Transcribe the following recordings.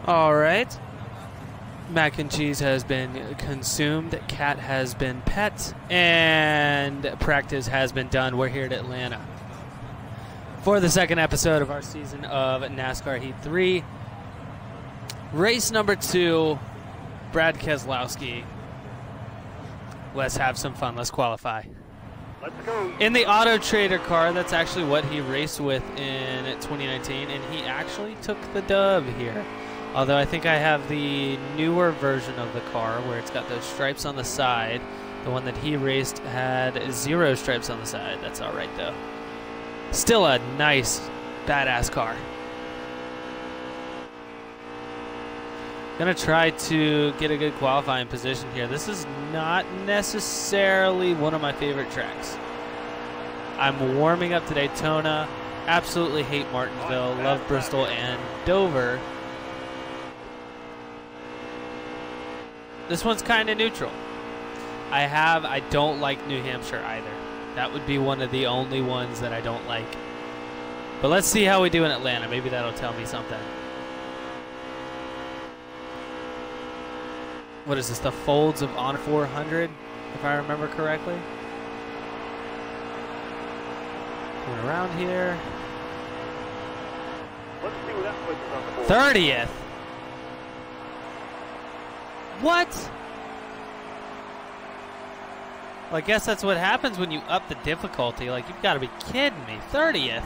All right. Mac and cheese has been consumed. Cat has been pet. And practice has been done. We're here at Atlanta for the second episode of our season of NASCAR Heat 3. Race number 2, Brad Keselowski. Let's have some fun. Let's qualify. Let's go. In the Auto Trader car, that's actually what he raced with in 2019, and he actually took the dub here. Although I think I have the newer version of the car where it's got those stripes on the side. The one that he raced had 0 stripes on the side. That's all right, though. Still a nice, badass car. Gonna try to get a good qualifying position here. This is not necessarily one of my favorite tracks. I'm warming up to Daytona. Absolutely hate Martinsville. Love Bristol and Dover. This one's kind of neutral. I don't like New Hampshire either. That would be one of the only ones that I don't like. But let's see how we do in Atlanta. Maybe that'll tell me something. What is this, the folds of On 400, if I remember correctly? Going around here. Let's see what that puts us on the board. 30th? What? Well, I guess that's what happens when you up the difficulty. Like, you've got to be kidding me. 30th?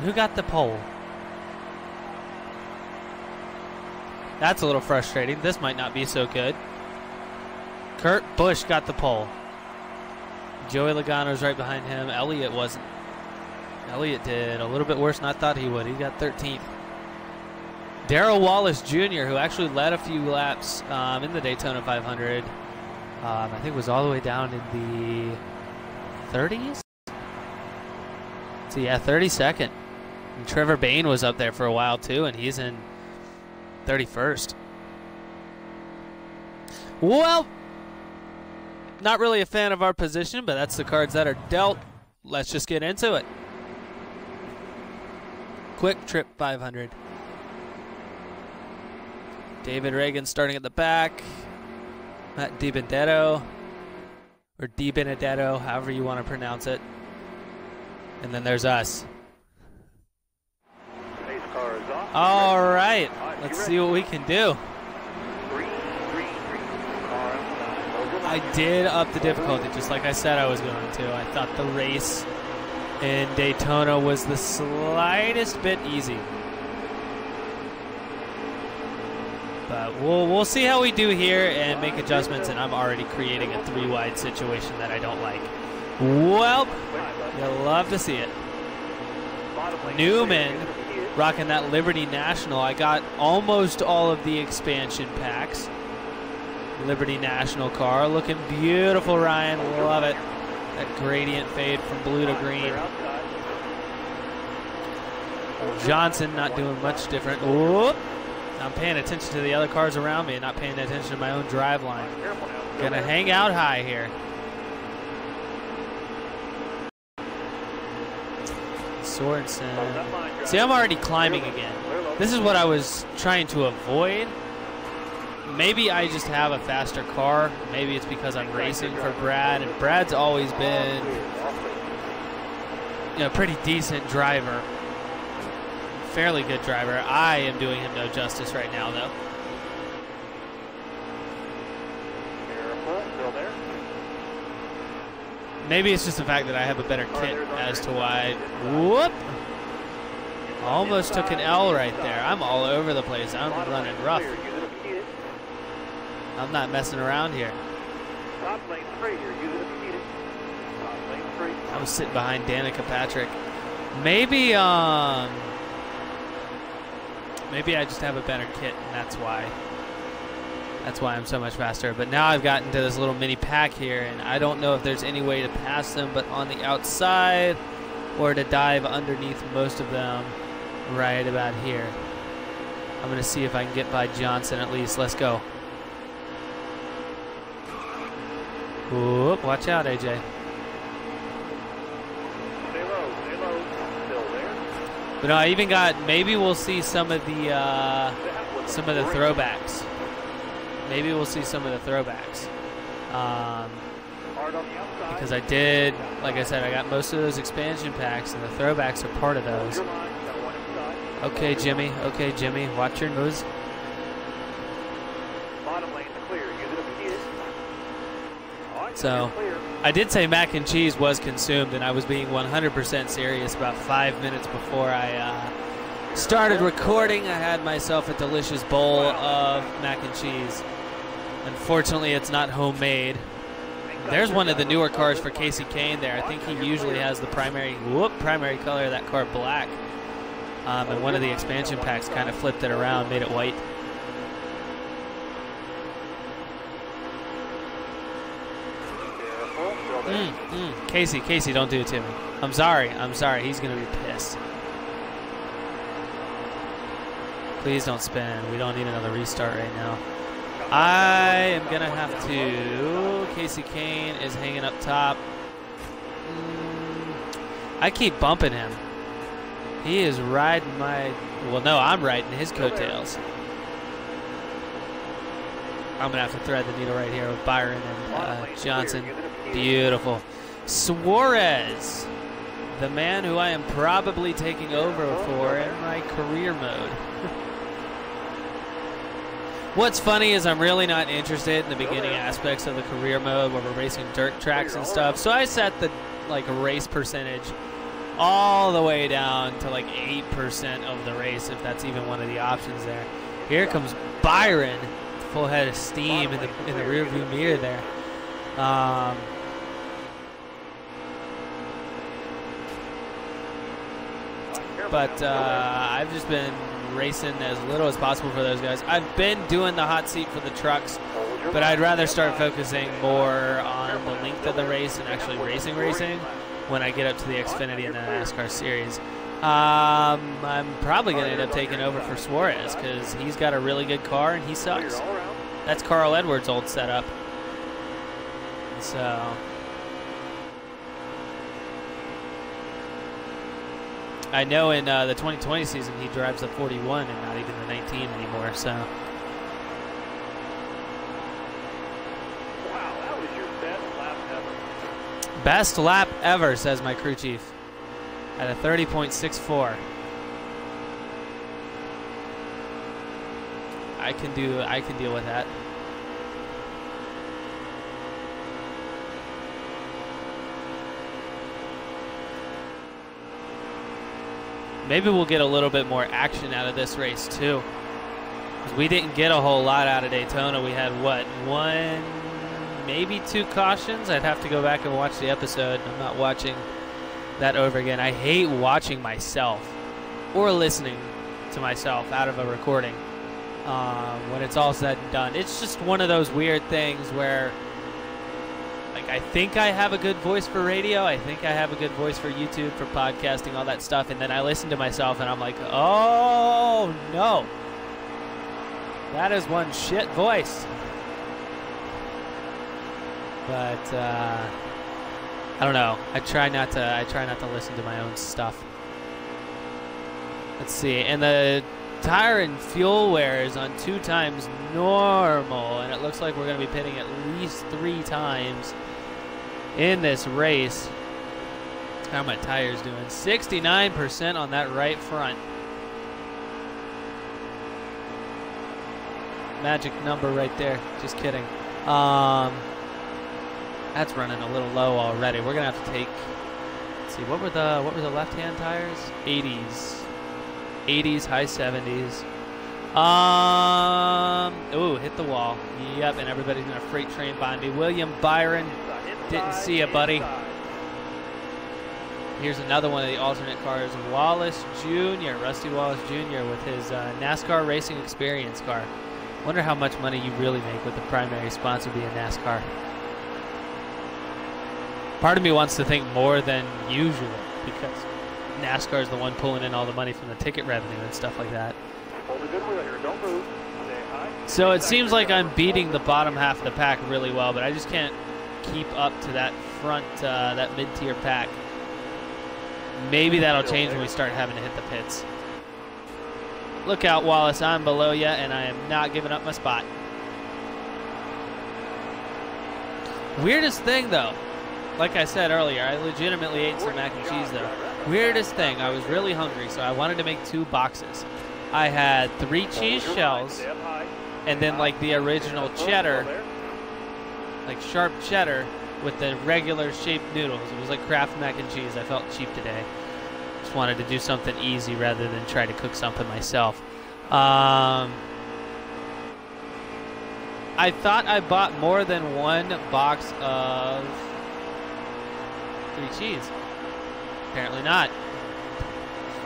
Who got the pole? That's a little frustrating. This might not be so good. Kurt Busch got the pole. Joey Logano's right behind him. Elliott wasn't. Elliott did a little bit worse than I thought he would. He got 13th. Darrell Wallace Jr., who actually led a few laps in the Daytona 500. I think was all the way down in the 30s? So, yeah, 32nd. And Trevor Bayne was up there for a while, too, and he's in 31st. Well, not really a fan of our position, but that's the cards that are dealt. Let's just get into it. Quick Trip 500. David Reagan starting at the back. Matt DiBenedetto, or DiBenedetto, however you want to pronounce it. And then there's us. Pace car is off. All right, let's see what we can do. Green. Car outside. I did up the difficulty, just like I said I was going to. I thought the race in Daytona was the slightest bit easy. But we'll see how we do here and make adjustments, and I'm already creating a 3-wide situation that I don't like. Well, you'll love to see it. Newman rocking that Liberty National. I got almost all of the expansion packs. Liberty National car. Looking beautiful, Ryan. Love it. That gradient fade from blue to green. Johnson not doing much different. Whoop. I'm paying attention to the other cars around me and not paying attention to my own drive line. Gonna hang out high here. Sorensen. See, I'm already climbing again. This is what I was trying to avoid. Maybe I just have a faster car. Maybe it's because I'm racing for Brad, and Brad's always been, you know, a pretty decent driver. Fairly good driver. I am doing him no justice right now, though. Maybe it's just the fact that I have a better kit as to why. Whoop! Almost took an L right there. I'm all over the place. I'm running rough. I'm not messing around here. I was sitting behind Danica Patrick. Maybe I just have a better kit, and that's why I'm so much faster. But now I've gotten to this little mini pack here, and I don't know if there's any way to pass them, but on the outside or to dive underneath most of them right about here. I'm going to see if I can get by Johnson at least. Let's go. Whoop, watch out, AJ. Stay low, still there. But no, I even got, maybe we'll see some of the throwbacks. Maybe we'll see some of the throwbacks. Because I did, like I said, I got most of those expansion packs, and the throwbacks are part of those. Okay, Jimmy. Okay, Jimmy. Watch your moves. So, I did say mac and cheese was consumed, and I was being 100% serious about 5 minutes before I started recording. I had myself a delicious bowl of mac and cheese. Unfortunately, it's not homemade. There's one of the newer cars for Casey Kane there. I think he usually has the primary color of that car black. And one of the expansion packs kind of flipped it around, made it white. Casey, don't do it to me. I'm sorry. He's going to be pissed. Please don't spin. We don't need another restart right now. I am going to have to. Casey Kane is hanging up top. I keep bumping him. He is riding my. Well, no, I'm riding his coattails. I'm going to have to thread the needle right here with Byron and Johnson. Beautiful. Suarez, the man who I am probably taking over for in my career mode. What's funny is I'm really not interested in the beginning aspects of the career mode where we're racing dirt tracks and stuff. So I set the race percentage all the way down to 8% of the race, if that's even one of the options there. Here comes Byron, full head of steam in the rear view mirror there. But I've just been racing as little as possible for those guys. I've been doing the hot seat for the trucks, but I'd rather start focusing more on the length of the race and actually racing when I get up to the Xfinity and the NASCAR series. I'm probably going to end up taking over for Suarez because he's got a really good car and he sucks. That's Carl Edwards' old setup. So I know in the 2020 season he drives the 41 and not even the 19 anymore. So. Wow, that was your best lap ever. Best lap ever, says my crew chief, at a 30.64. I can deal with that. Maybe we'll get a little bit more action out of this race too. 'Cause we didn't get a whole lot out of Daytona. We had what, one, maybe two cautions. I'd have to go back and watch the episode. I'm not watching that over again. I hate watching myself or listening to myself out of a recording when it's all said and done. It's just one of those weird things where I think I have a good voice for radio. I think I have a good voice for YouTube, for podcasting, all that stuff. And then I listen to myself and I'm like, oh no, that is one shit voice. But I don't know. I try not to listen to my own stuff. Let's see. And the tire and fuel wear is on 2 times normal, and it looks like we're going to be pitting at least 3 times in this race. How are my tires doing? 69% on that right front. Magic number right there. Just kidding. That's running a little low already. We're gonna have to take. Let's see. What were the left-hand tires? 80s, high 70s. Ooh, hit the wall. Yep, and everybody's gonna freight train by me. William Byron. Didn't see you, buddy. Here's another one of the alternate cars. Wallace Jr., Rusty Wallace Jr. with his NASCAR Racing Experience car. Wonder how much money you really make with the primary sponsor being NASCAR. Part of me wants to think more than usual because NASCAR is the one pulling in all the money from the ticket revenue and stuff like that. Hold a good wheel here. Don't move. Stay high. So it seems like I'm beating the bottom half of the pack really well, but I just can't keep up to that front, that mid-tier pack. Maybe that'll change when we start having to hit the pits. Look out, Wallace. I'm below you, and I am not giving up my spot. Weirdest thing, though. Like I said earlier, I legitimately ate some mac and cheese, though. Weirdest thing, I was really hungry, so I wanted to make 2 boxes. I had 3 cheese shells, and then like the original cheddar, like sharp cheddar, with the regular shaped noodles. It was like Kraft mac and cheese. I felt cheap today. Just wanted to do something easy rather than try to cook something myself. I thought I bought more than 1 box of 3 cheese. Apparently not.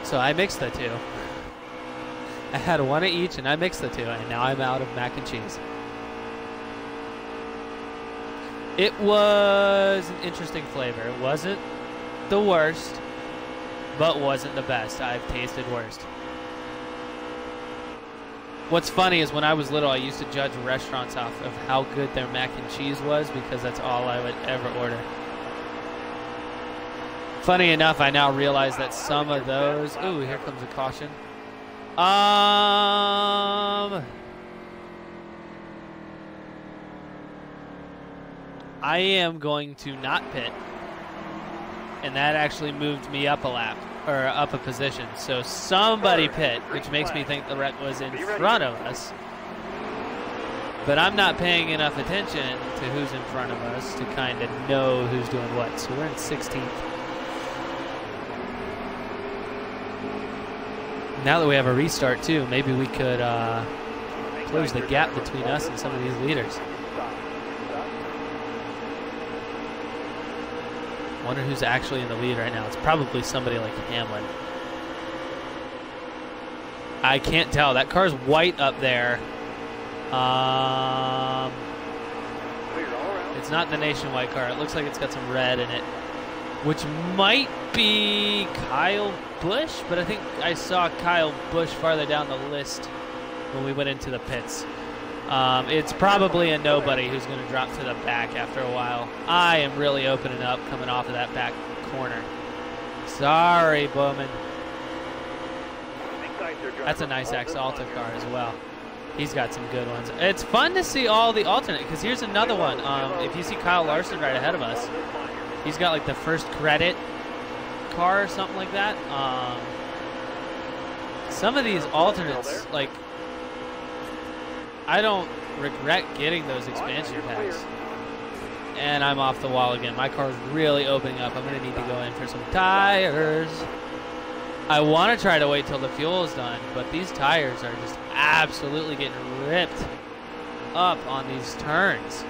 So I mixed the 2. I had 1 of each and I mixed the 2, and now I'm out of mac and cheese. It was an interesting flavor. It wasn't the worst, but wasn't the best. I've tasted worst. What's funny is when I was little, I used to judge restaurants off of how good their mac and cheese was because that's all I would ever order. Funny enough, I now realize that some of those... Ooh, here comes a caution. I am going to not pit, and that actually moved me up a lap, or up a position. So somebody pit, which makes me think the wreck was in front of us. But I'm not paying enough attention to who's in front of us to kind of know who's doing what. So we're in 16th. Now that we have a restart too, maybe we could close the gap between us and some of these leaders. Wonder who's actually in the lead right now. It's probably somebody like Hamlin. I can't tell. That car's white up there. It's not the Nationwide car. It looks like it's got some red in it, which might be Kyle Busch, but I think I saw Kyle Busch farther down the list when we went into the pits. It's probably a nobody who's going to drop to the back after a while. I am really opening up coming off of that back corner. Sorry, Bowman. That's a nice Axalta car as well. He's got some good ones. It's fun to see all the alternate, because here's another one. If you see Kyle Larson right ahead of us, he's got like the first credit car or something like that. Some of these alternates, like, I don't regret getting those expansion packs. And I'm off the wall again. My car's really opening up. I'm going to need to go in for some tires. I want to try to wait till the fuel is done, but these tires are just absolutely getting ripped up on these turns.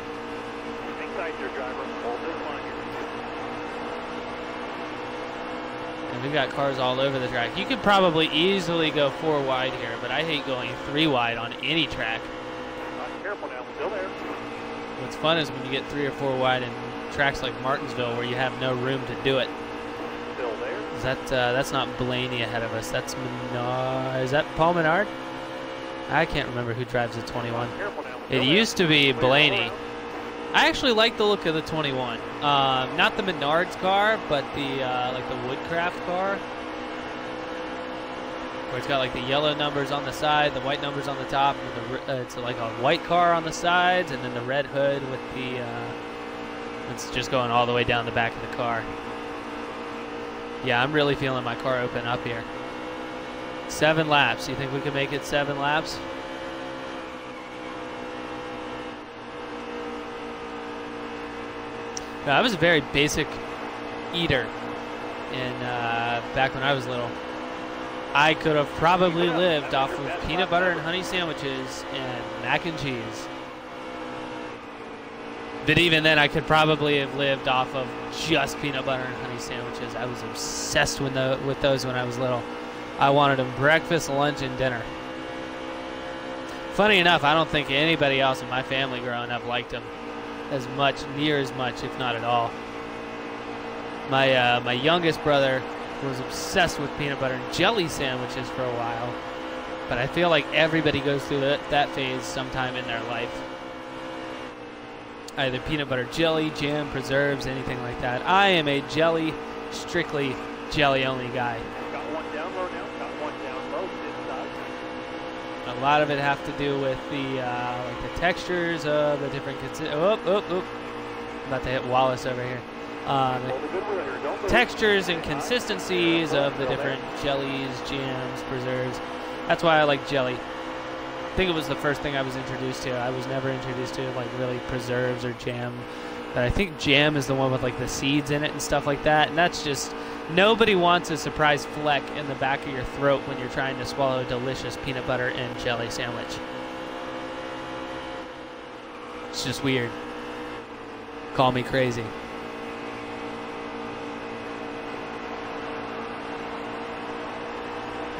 And we've got cars all over the track. You could probably easily go 4 wide here, but I hate going 3 wide on any track. Careful now, still there. What's fun is when you get 3 or 4 wide in tracks like Martinsville where you have no room to do it. Still there. Is that that's not Blaney ahead of us? That's Menard. Is that Paul Menard? I can't remember who drives the 21. It used to be Blaney. I actually like the look of the 21. Not the Menard's car, but the like the Woodcraft car, where it's got like the yellow numbers on the side, the white numbers on the top, and it's like a white car on the sides, and then the red hood with the it's just going all the way down the back of the car. Yeah, I'm really feeling my car open up here. 7 laps. You think we can make it 7 laps? No, I was a very basic eater back when I was little. I could have probably lived off of peanut butter and honey sandwiches and mac and cheese. But even then, I could probably have lived off of just peanut butter and honey sandwiches. I was obsessed with those when I was little. I wanted them breakfast, lunch, and dinner. Funny enough, I don't think anybody else in my family growing up liked them as much, near as much, if not at all. My youngest brother was obsessed with peanut butter and jelly sandwiches for a while, but I feel like everybody goes through that phase sometime in their life. Either peanut butter jelly, jam, preserves, anything like that. I am a jelly, strictly jelly only guy. Got one down low now. Got one down low. Inside. A lot of it have to do with the like the textures of the different. About to hit Wallace over here. The textures and consistencies of the different jellies, jams, preserves. That's why I like jelly. I think it was the first thing I was introduced to. I was never introduced to like really preserves or jam. But I think jam is the one with like the seeds in it and stuff like that. And that's just, nobody wants a surprise fleck in the back of your throat when you're trying to swallow a delicious peanut butter and jelly sandwich. It's just weird. Call me crazy.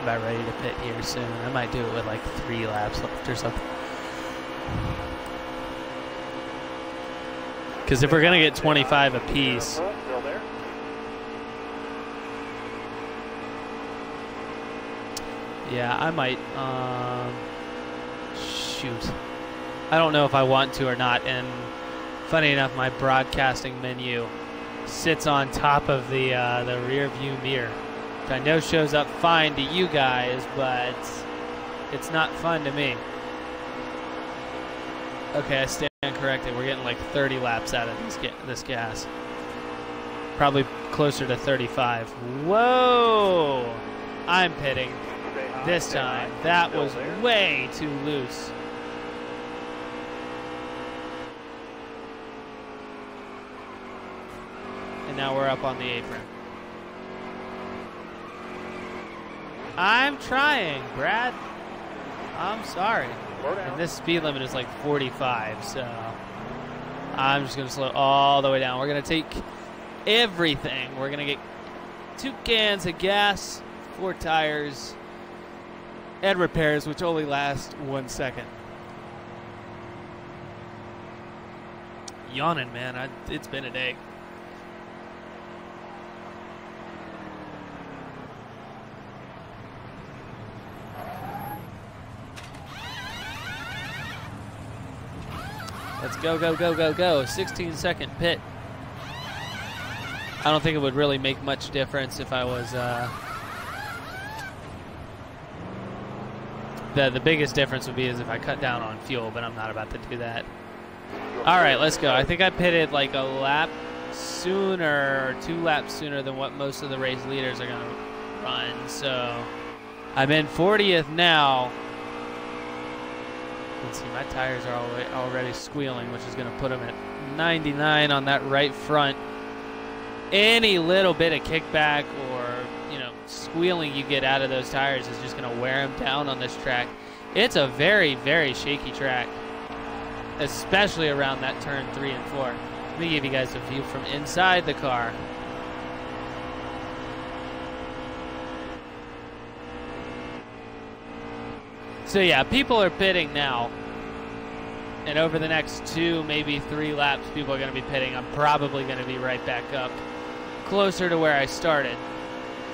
About ready to pit here soon. I might do it with like 3 laps left or something. Because if we're going to get 25 apiece, yeah, I might, shoot. I don't know if I want to or not, and funny enough, my broadcasting menu sits on top of the rear view mirror, which I know shows up fine to you guys, but it's not fun to me. Okay, I stand corrected. We're getting like 30 laps out of this gas. Probably closer to 35. Whoa! I'm pitting this time. That was way too loose. And now we're up on the apron. I'm trying, Brad. I'm sorry. And this speed limit is like 45, so I'm just going to slow all the way down. We're going to take everything. We're going to get 2 cans of gas, 4 tires, and repairs, which only last 1 second. Yawning, man. It's been a day. Let's go, go, go, go, go. 16-second pit. I don't think it would really make much difference if I was... The biggest difference would be is if I cut down on fuel, but I'm not about to do that. All right, let's go. I think I pitted like a lap sooner, or 2 laps sooner than what most of the race leaders are going to run. So I'm in 40th now. Let's see, my tires are already squealing, which is going to put them at 99 on that right front. Any little bit of kickback or, you know, squealing you get out of those tires is just going to wear them down on this track. It's a very, very shaky track, especially around that turn 3 and 4. Let me give you guys a view from inside the car. So yeah, people are pitting now, and over the next 2, maybe 3 laps, people are going to be pitting. I'm probably going to be right back up, closer to where I started.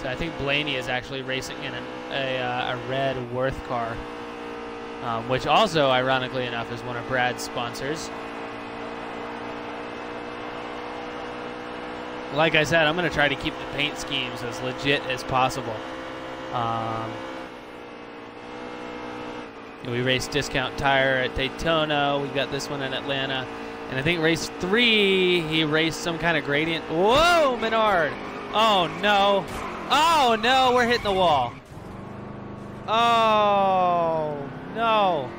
So I think Blaney is actually racing in a red Worth car, which also, ironically enough, is one of Brad's sponsors. Like I said, I'm going to try to keep the paint schemes as legit as possible. We raced Discount Tire at Daytona. We got this one in Atlanta. And I think race 3, he raced some kind of gradient. Whoa, Menard. Oh, no. Oh, no, we're hitting the wall. Oh, no.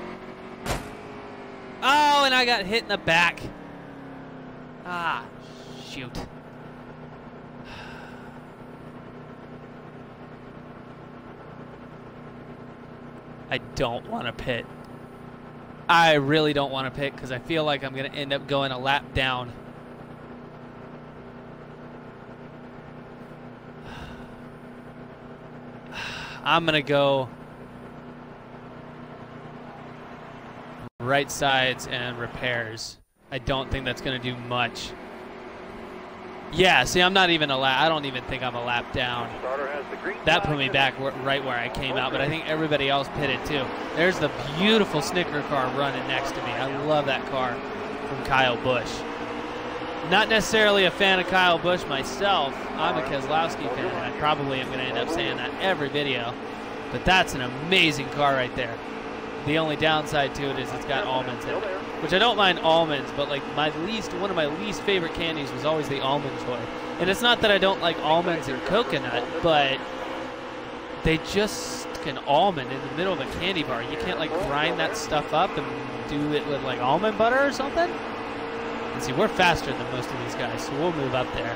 Oh, and I got hit in the back. Ah, shoot. I don't want to pit. I really don't want to pit because I feel like I'm going to end up going a lap down. I'm going to go right sides and repairs. I don't think that's going to do much. Yeah, see, I'm not even a lap. I don't even think I'm a lap down. That put me back right where I came out, but I think everybody else pitted too. There's the beautiful Snicker car running next to me. I love that car from Kyle Busch. Not necessarily a fan of Kyle Busch myself. I'm a Keselowski fan, and I probably am going to end up saying that every video. But that's an amazing car right there. The only downside to it is it's got almonds in it, which I don't mind almonds, but like one of my least favorite candies was always the almond joy. And it's not that I don't like almonds and coconut, but they just an almond in the middle of a candy bar. You can't like grind that stuff up and do it with like almond butter or something. And see, we're faster than most of these guys, so we'll move up there.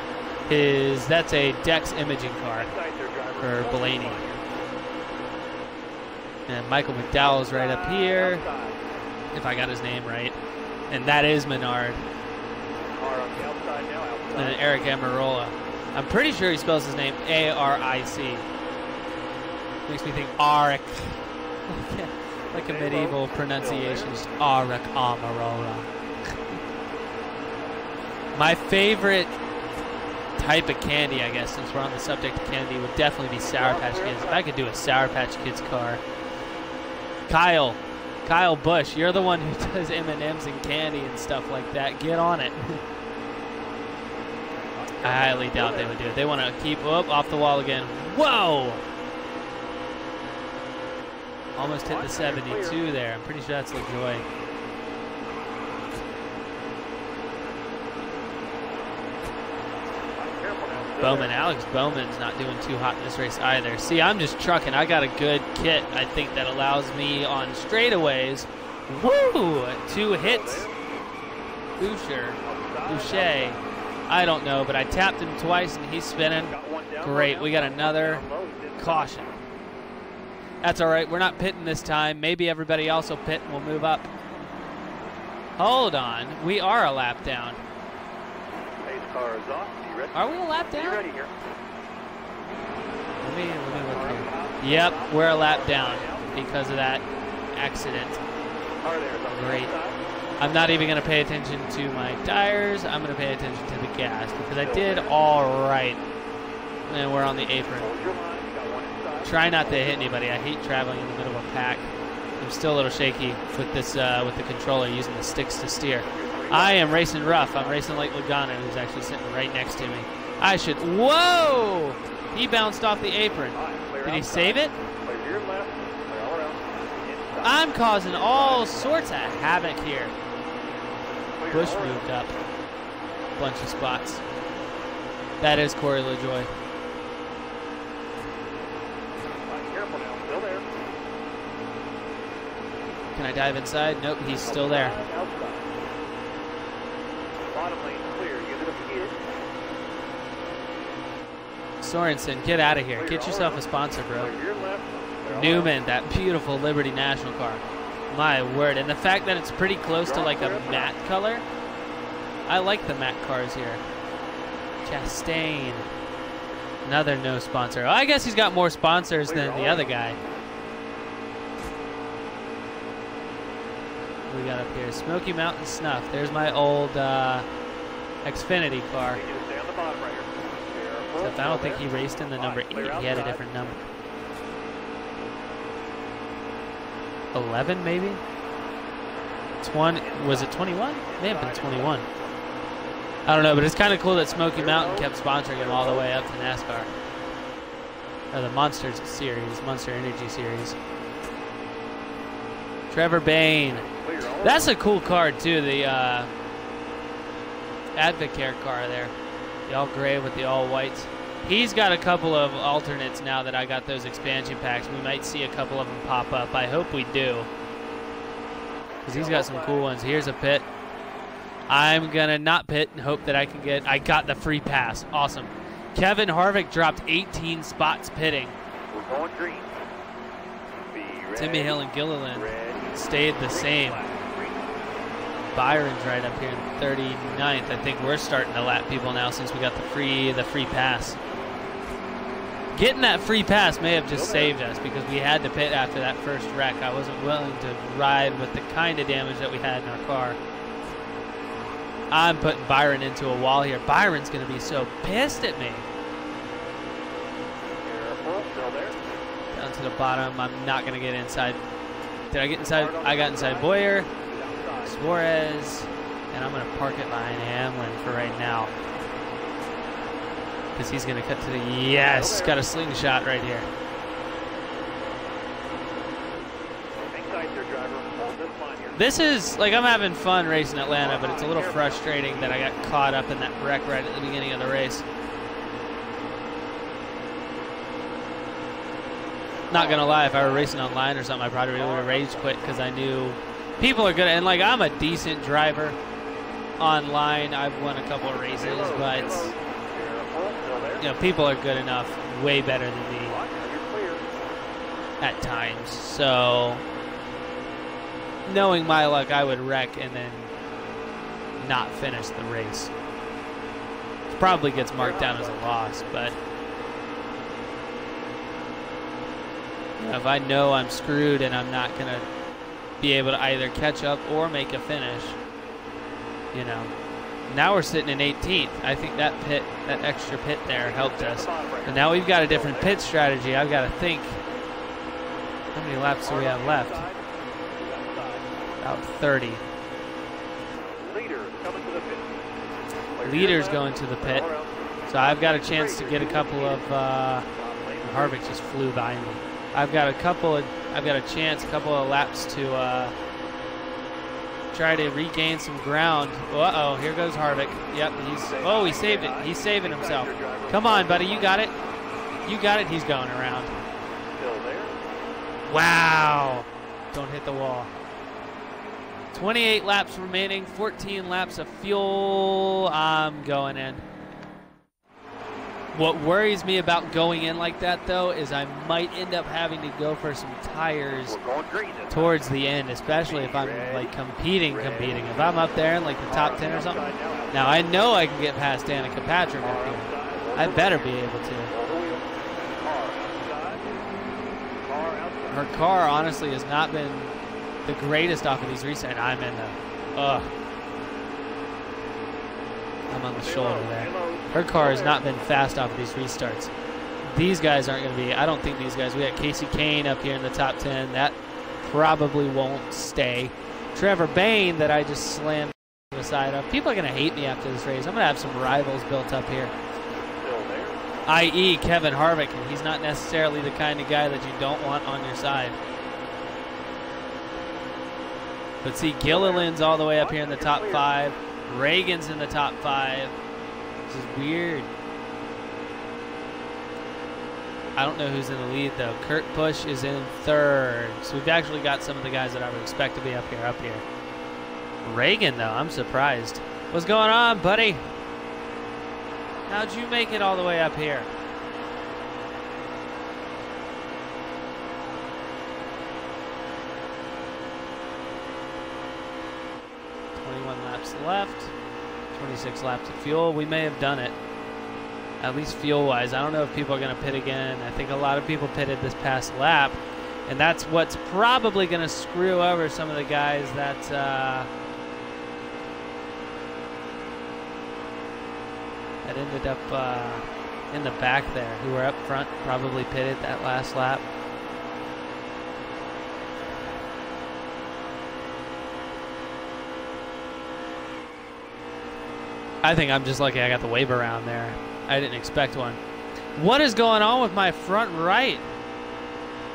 That's a Dex imaging car for Blaney. And Michael McDowell's right up here, if I got his name right. And that is Menard. And then Eric Amarola. I'm pretty sure he spells his name A-R-I-C. Makes me think Arik. Like a medieval pronunciation, just Arik Amarola. My favorite type of candy, I guess, since we're on the subject of candy, would definitely be Sour Patch Kids. If I could do a Sour Patch Kids car. Kyle Busch, you're the one who does M&Ms and candy and stuff like that. Get on it. I highly doubt they would do it. They want to keep off the wall again. Whoa! Almost hit the 72 there. I'm pretty sure that's LaJoy. Bowman, Alex Bowman's not doing too hot in this race either. See, I'm just trucking. I got a good kit, I think, that allows me on straightaways. Woo! 2 hits. Boucher. I don't know, but I tapped him twice and he's spinning. Great. We got another caution. That's all right. We're not pitting this time. Maybe everybody else will pit and we'll move up. Hold on. We are a lap down. Are we a lap down? Let me look here. Yep, we're a lap down because of that accident. Great. I'm not even going to pay attention to my tires. I'm going to pay attention to the gas because I did all right. And we're on the apron. Try not to hit anybody. I hate traveling in the middle of a pack. I'm still a little shaky with this with the controller using the sticks to steer. I am racing rough. I'm racing like Logano, who's actually sitting right next to me. I should. Whoa! He bounced off the apron. Did he save it? I'm causing all sorts of havoc here. Busch moved up a bunch of spots. That is Corey LaJoy. Can I dive inside? Nope, he's still there. Sorensen, get out of here. Get yourself a sponsor, bro. Newman, that beautiful Liberty National car. My word. And the fact that it's pretty close to like a matte color. I like the matte cars here. Chastain. Another no sponsor. Oh, I guess he's got more sponsors than the other guy. We got up here Smoky Mountain Snuff. There's my old Xfinity car. Except I don't think he raced in the number 8. He had a different number. 11 maybe? 20, was it 21? May have been 21. I don't know, but it's kind of cool that Smoky Mountain kept sponsoring him all the way up to NASCAR. Or the Monster Series, Monster Energy Series. Trevor Bayne. That's a cool car too, the Advocare car there. The all gray with the all whites. He's got a couple of alternates now that I got those expansion packs. We might see a couple of them pop up. I hope we do. Because he's got some cool ones. Here's a pit. I'm going to not pit and hope that I can get... I got the free pass. Awesome. Kevin Harvick dropped 18 spots pitting. We're going green. Timmy Hill and Gilliland stayed the same. Byron's right up here in 39th. I think we're starting to lap people now since we got the free pass. Getting that free pass may have just saved us because we had to pit after that first wreck. I wasn't willing to ride with the kind of damage that we had in our car. I'm putting Byron into a wall here. Byron's going to be so pissed at me. Down to the bottom. I'm not going to get inside. Did I get inside? I got inside Boyer. Suarez, and I'm going to park it behind Hamlin for right now. Because he's going to cut to the, yes, got a slingshot right here. This is, like, I'm having fun racing Atlanta, but it's a little frustrating that I got caught up in that wreck right at the beginning of the race. Not gonna lie, if I were racing online or something, I probably would have rage quit because I knew people are good. And, like, I'm a decent driver online. I've won a couple of races, but, you know, people are good enough, way better than me at times. So, knowing my luck, I would wreck and then not finish the race. It probably gets marked down as a loss, but you know, if I know I'm screwed and I'm not going to be able to either catch up or make a finish, you know. Now we're sitting in 18th. I think that pit, that extra pit there helped us. And now we've got a different pit strategy. I've got to think, how many laps do we have left? About 30. Leader's going to the pit. So I've got a chance to get a couple of, Harvick just flew by me. I've got a chance, a couple of laps to try to regain some ground. Uh-oh, here goes Harvick. Yep, he saved it. He's saving himself. Come on, buddy, you got it. You got it, he's going around. Wow. Don't hit the wall. 28 laps remaining, 14 laps of fuel. I'm going in. What worries me about going in like that, though, is I might end up having to go for some tires towards the end, especially if I'm, like, competing. If I'm up there in, like, the top 10 or something. Now, I know I can get past Danica Patrick up here. I better be able to. Her car, honestly, has not been the greatest off of these restarts. I'm in the, I'm on the shoulder there. Her car has not been fast off of these restarts. These guys aren't going to be, I don't think these guys, we got Casey Kane up here in the top 10. That probably won't stay. Trevor Bayne that I just slammed the side of. People are going to hate me after this race. I'm going to have some rivals built up here. I.e. Kevin Harvick. He's not necessarily the kind of guy that you don't want on your side. But see, Gilliland's all the way up here in the top 5. Reagan's in the top 5. This is weird. I don't know who's in the lead, though. Kurt Busch is in 3rd. So we've actually got some of the guys that I would expect to be up here. Reagan, though, I'm surprised. What's going on, buddy? How'd you make it all the way up here? Left, 26 laps of fuel. We may have done it, at least fuel-wise. I don't know if people are going to pit again. I think a lot of people pitted this past lap, and that's what's probably going to screw over some of the guys that that ended up in the back there, who were up front, probably pitted that last lap. I think I'm just lucky I got the wave around there. I didn't expect one. What is going on with my front right?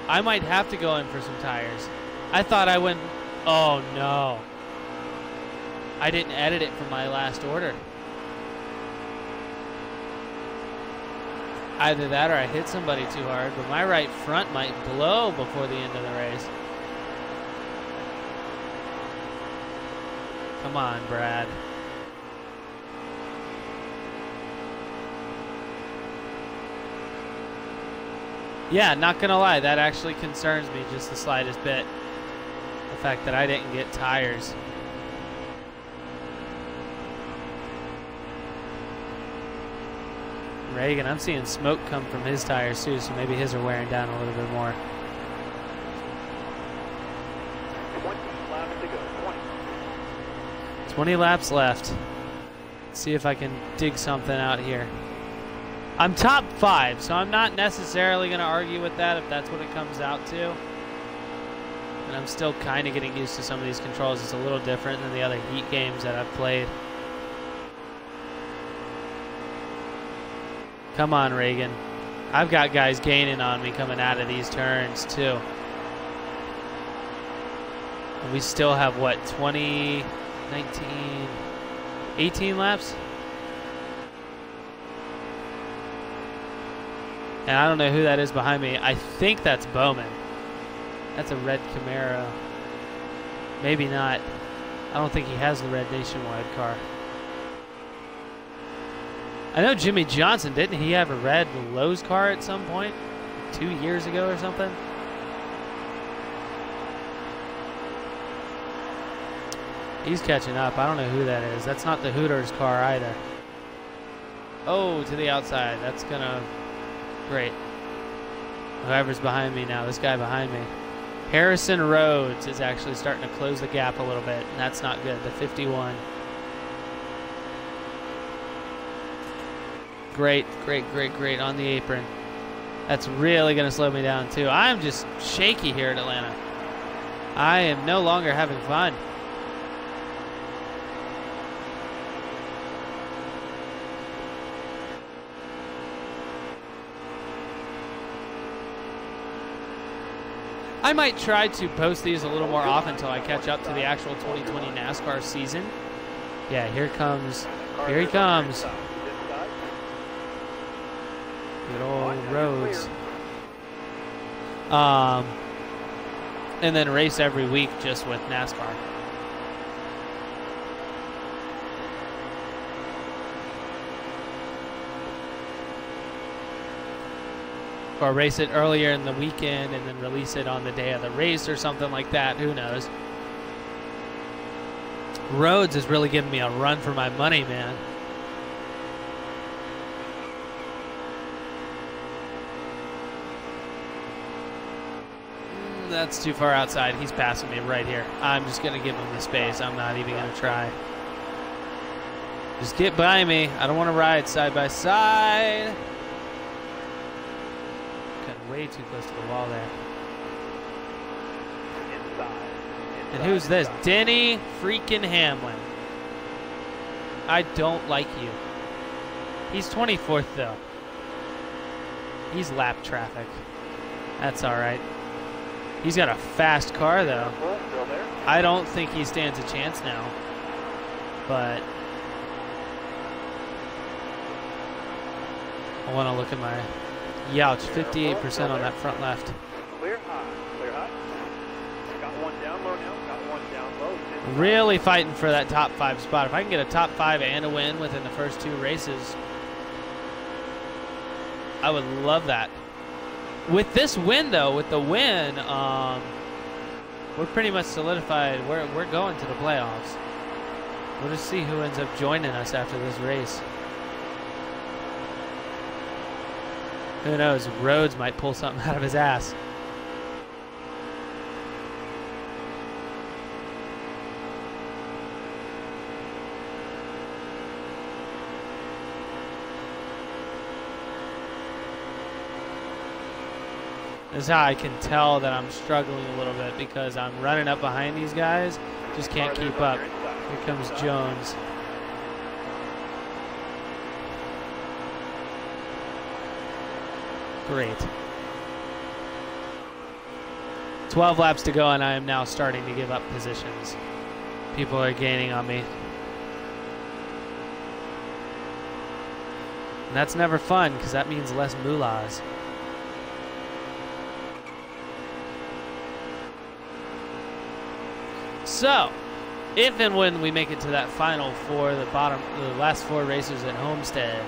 I might have to go in for some tires. I thought I went, oh no. I didn't edit it from my last order. Either that or I hit somebody too hard, but my right front might blow before the end of the race. Come on, Brad. Yeah, not gonna lie, that actually concerns me just the slightest bit. The fact that I didn't get tires. Reagan, I'm seeing smoke come from his tires too, so maybe his are wearing down a little bit more. 20 laps to go. 20 laps left. Let's see if I can dig something out here. I'm top 5, so I'm not necessarily going to argue with that if that's what it comes out to. and I'm still kind of getting used to some of these controls. It's a little different than the other Heat games that I've played. Come on, Reagan. I've got guys gaining on me coming out of these turns, too. And we still have, what, 20, 19, 18 laps? And I don't know who that is behind me. I think that's Bowman. That's a red Camaro. Maybe not. I don't think he has the red Nationwide car. I know Jimmy Johnson, didn't he have a red Lowe's car at some point? 2 years ago or something? He's catching up. I don't know who that is. That's not the Hooters car either. Oh, to the outside. That's gonna... Great. Whoever's behind me now, this guy behind me. Harrison Rhodes is actually starting to close the gap a little bit, and that's not good. The 51. Great, great, great, great on the apron. That's really going to slow me down, too. I'm just shaky here at Atlanta. I am no longer having fun. I might try to post these a little more often until I catch up to the actual 2020 NASCAR season. Yeah, here comes. Here he comes. Good old Rhodes. And then race every week just with NASCAR. Or race it earlier in the weekend and then release it on the day of the race or something like that. Who knows? Rhodes is really giving me a run for my money, man. That's too far outside. He's passing me right here. I'm just going to give him the space. I'm not even going to try. Just get by me. I don't want to ride side by side. Way too close to the wall there. And who's this? Denny freaking Hamlin. I don't like you. He's 24th, though. He's lap traffic. That's all right. He's got a fast car, though. I don't think he stands a chance now. But I want to look at my... Youch, 58% on that front left. Clear high, clear high. Got one down low now, got one down low. Really fighting for that top 5 spot. If I can get a top 5 and a win within the first 2 races, I would love that. With this win, though, with the win, we're pretty much solidified. We're going to the playoffs. We'll just see who ends up joining us after this race. Who knows? Rhodes might pull something out of his ass. This is how I can tell that I'm struggling a little bit, because I'm running up behind these guys. Just can't keep up. Here comes Jones. Great. 12 laps to go, and I am now starting to give up positions. People are gaining on me. And that's never fun, because that means less moolahs. So, if and when we make it to that final 4, the last 4 races at Homestead,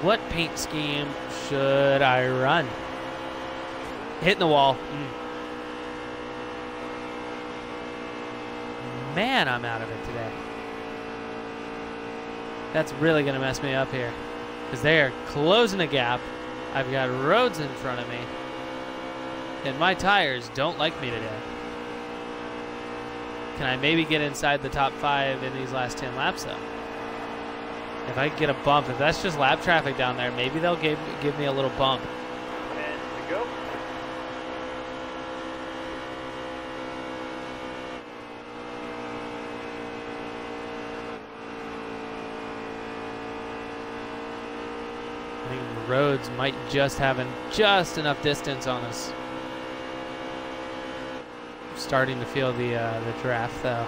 what paint scheme should I run? Hitting the wall. Man, I'm out of it today. That's really going to mess me up here, because they are closing the gap. I've got Rhodes in front of me, and my tires don't like me today. Can I maybe get inside the top 5 in these last 10 laps, though? If I get a bump, if that's just lap traffic down there, maybe they'll give me a little bump. And to go. I think Rhodes might just have just enough distance on us. Starting to feel the draft though.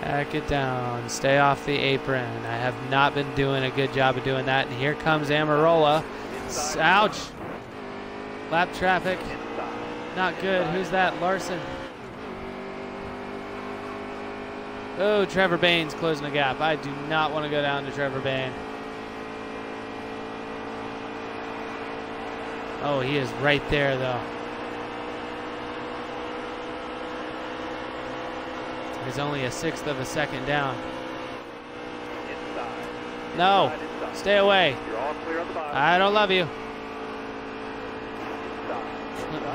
Back it down. Stay off the apron. I have not been doing a good job of doing that. And here comes Amarola. Ouch. Lap traffic. Not good. Who's that? Larson. Oh, Trevor Bain's closing the gap. I do not want to go down to Trevor Bain. Oh, he is right there, though. He's only a 1/6 of a second down. No, stay away. I don't love you.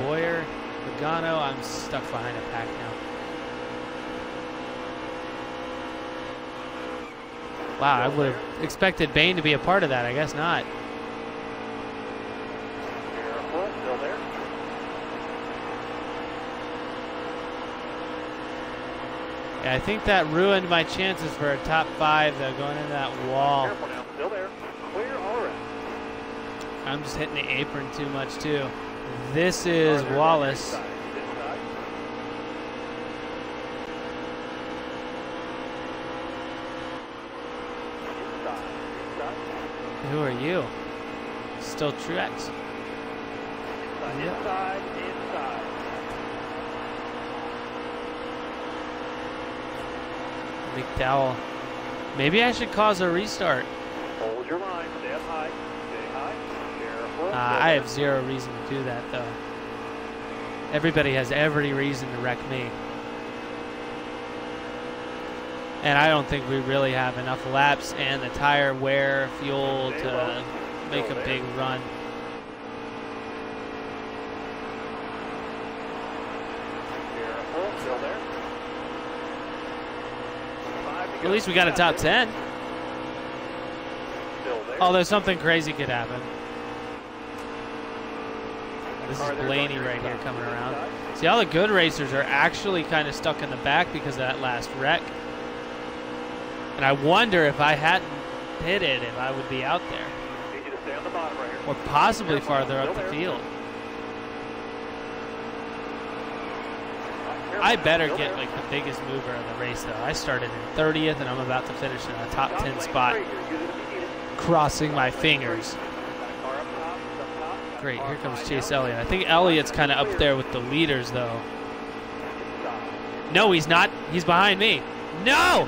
Boyer, Logano, I'm stuck behind a pack now. Wow, I would have expected Bain to be a part of that. I guess not. Yeah, I think that ruined my chances for a top 5 though, going into that wall. Careful now, still there. Clear all around. I'm just hitting the apron too much too. This is Wallace. Who are you? Still Truex? Inside. McDowell. Maybe I should cause a restart. Hold your line. Stay up high. Stay high. Careful. I have zero reason to do that, though. Everybody has every reason to wreck me. And I don't think we really have enough laps and the tire wear, fuel to make a big run. Careful. Still there. At least we got a top 10. Although something crazy could happen. This is Blaney right here coming around. See, all the good racers are actually kind of stuck in the back because of that last wreck. And I wonder if I hadn't pitted, if I would be out there. Or possibly farther up the field. I better get like the biggest mover of the race though. I started in 30th and I'm about to finish in a top 10 spot. Crossing my fingers. Great, here comes Chase Elliott. I think Elliott's kind of up there with the leaders though. No, he's not. He's behind me. No!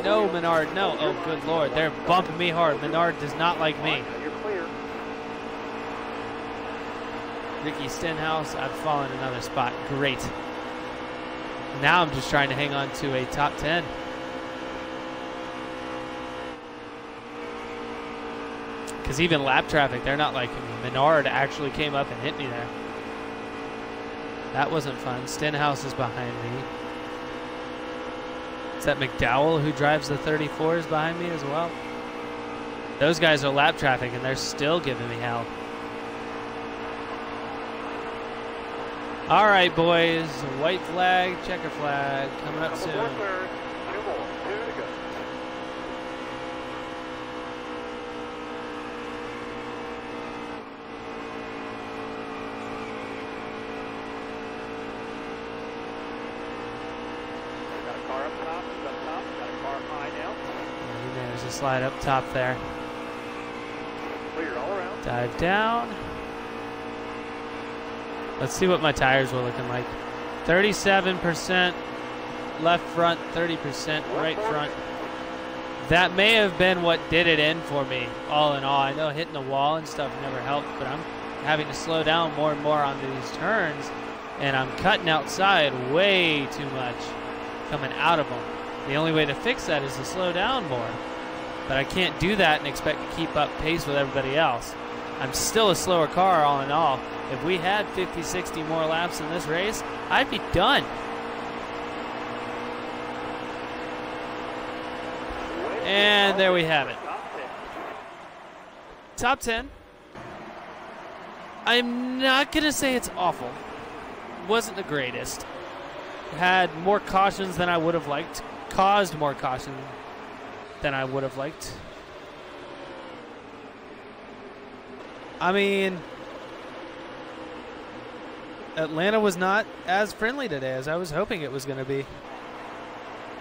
No, Menard, no. Oh, good Lord. They're bumping me hard. Menard does not like me. Ricky Stenhouse, I've fallen another spot. Great. Now I'm just trying to hang on to a top 10. Because even lap traffic, they're not liking me. Menard actually came up and hit me there. That wasn't fun. Stenhouse is behind me. Is that McDowell who drives the 34s behind me as well? Those guys are lap traffic and they're still giving me hell. All right, boys. White flag, checker flag coming up soon. There's a slide up top there. Clear all around. Dive down. Let's see what my tires were looking like. 37% left front, 30% right front. That may have been what did it in for me, all in all. I know hitting the wall and stuff never helped, but I'm having to slow down more and more on these turns, and I'm cutting outside way too much coming out of them. The only way to fix that is to slow down more. But I can't do that and expect to keep up pace with everybody else. I'm still a slower car all in all. If we had 50, 60 more laps in this race, I'd be done. And there we have it. Top 10. I'm not going to say it's awful. Wasn't the greatest. Had more cautions than I would have liked. Caused more caution than I would have liked. I mean, Atlanta was not as friendly today as I was hoping it was going to be.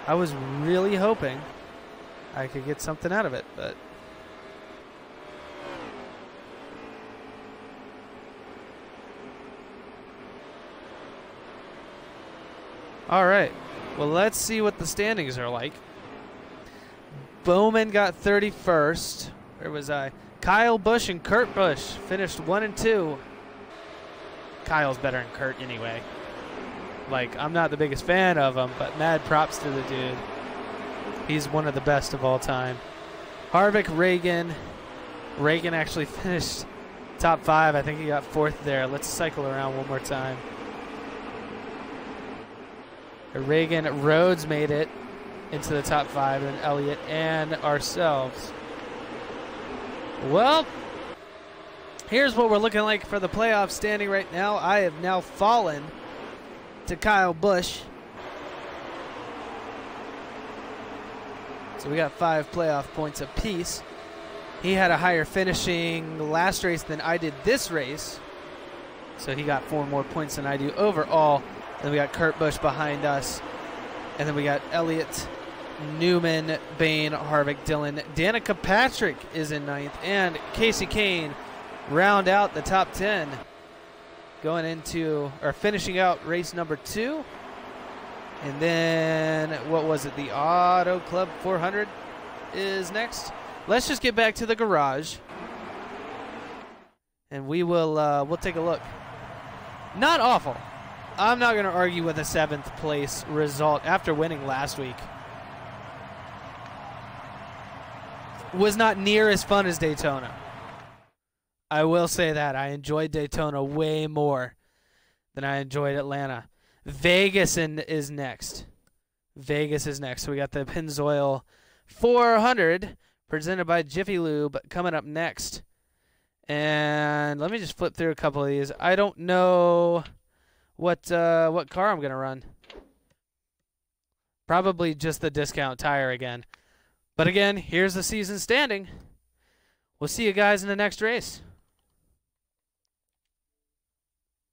I was really hoping I could get something out of it, but all right. Well, let's see what the standings are like. Bowman got 31st. Where was I? Kyle Busch and Kurt Busch finished 1 and 2. Kyle's better than Kurt anyway. Like, I'm not the biggest fan of him, but mad props to the dude. He's one of the best of all time. Harvick, Reagan. Reagan actually finished top 5. I think he got 4th there. Let's cycle around one more time. Reagan, Rhodes made it into the top 5, and Elliott and ourselves. Well, here's what we're looking like for the playoff standing right now. I have now fallen to Kyle Busch. So we got 5 playoff points apiece. He had a higher finishing last race than I did this race. So he got 4 more points than I do overall. Then we got Kurt Busch behind us. And then we got Elliott, Newman, Bain, Harvick, Dillon. Danica Patrick is in 9th. And Casey Kane round out the top 10. Going into, or finishing out race number 2. And then, what was it? The Auto Club 400 is next. Let's just get back to the garage. And we will, we'll take a look. Not awful. I'm not going to argue with a 7th place result after winning last week. Was not near as fun as Daytona. I will say that. I enjoyed Daytona way more than I enjoyed Atlanta. Vegas is next. Vegas is next. So we got the Pennzoil 400 presented by Jiffy Lube coming up next. And let me just flip through a couple of these. I don't know what car I'm going to run. Probably just the discount tire again. But again, here's the season standing. We'll see you guys in the next race.